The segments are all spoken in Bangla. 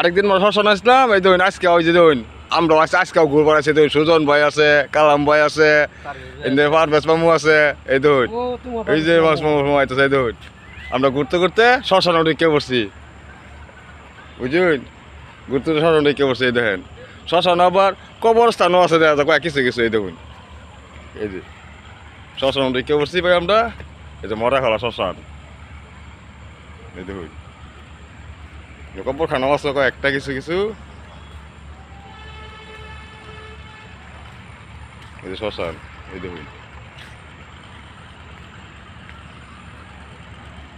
আরেকদিন আমরা শ্মশান আসলাম, এই ধরুন আজকে ওই যে ধরুন আমরা আজকেও ঘুরবার আছে, ধরুন সুজন ভাই আছে, কালাম ভাই আছে, পারভেজ মামু আছে, এই ধরুন এই যে মামু আইতেছে, এই ধরুন আমরা ঘুরতে ঘুরতে শ্মশান ঢুকে পড়ছি, বুঝলেন? ঘুরতে শ্মশান ঢুকে পড়ছি, এই দেখেন শ্মশান আবার কবরস্থানও আছে, দেখা যায় কিছু কিছু, এই দেখুন এই যে শ্মশান ঢুকে পড়ছি ভাই আমরা, এই যে মরা খালা শ্মশান, এই দেখুন কবরখানাও আছে কয়েকটা কিছু কিছু, এই যে শ্মশান, এই দেখুন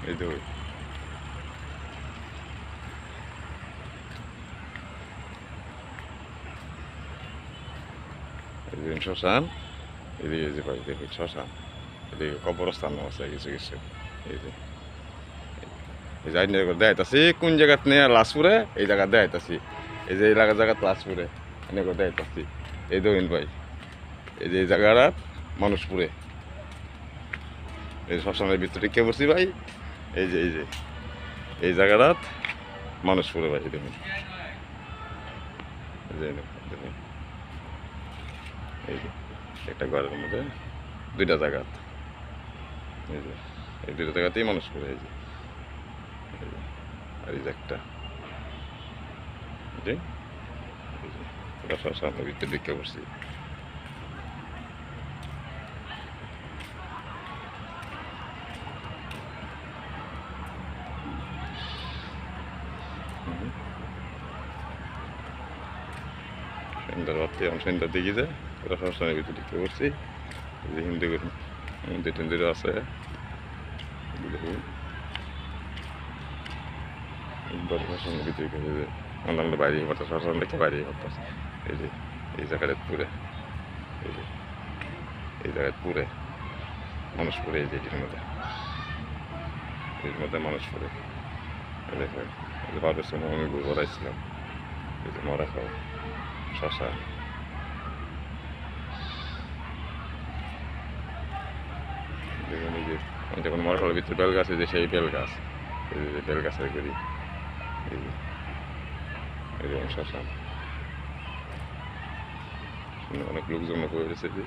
এই দেখুন এই যে শ্মশান, এদিকে যে ভাই দেখুন শ্মশান, এদিকে কবরস্থানও আছে কিছু কিছু, এই যে এই যে দেখাইতাছি কোন জায়গাত নিয়ে লাশপুরে, এই জায়গা দেখাইতাছি, এই যে এলাকা জায়গাত লাশপুরে এনে করে দেখাইতাছি, এই দেখুন ভাই এই যে এই জায়গাটা মানুষপুরে, এই শ্মশানের ভিতরে কে বসছি ভাই, এই যে এই জায়গাটা মানুষপুরে ভাই, দেখুন এই যে দেখুন এই যে একটা ঘরের মধ্যে দুইটা জায়গা, এই যে এই দুইটা জায়গাতেই মানুষপুরে, এই যে আর এই যে একটা জি ওটা শ্মশানের ভিতরে ঢুকে পড়ছি, সন্ধ্যার রাত্রে এখন সন্ধ্যার দিকে যে ওরা শ্মশানের ভিতরে ঢুকে পড়ছি, এই যে হিন্দু মন্দির টন্দিরও আছে, দেখুন শ্মশানের ভিতরে যে আমরা বাইরে করতে শ্মশান দেখে বাইরে করতেছে, এই যে এই জায়গাটা পুরে, এই যে এই জায়গায় পুরে মানুষ পড়ে, এই যে এটির মধ্যে এর মধ্যে মানুষ পড়ে, দেখেন এই যে পারভেজ মামু আমি ঘুরবার আসছিলাম, এই যে মরা খাও শ্মশান, দেখুন এই যে যখন মরা খাওয়ার ভিতরে বেল গাছ, এই যে সেই বেল গাছ, এই যে বেল গাছের করি, এই যে এই যে শ্মশান অনেক লোকজন করে রয়েছে যে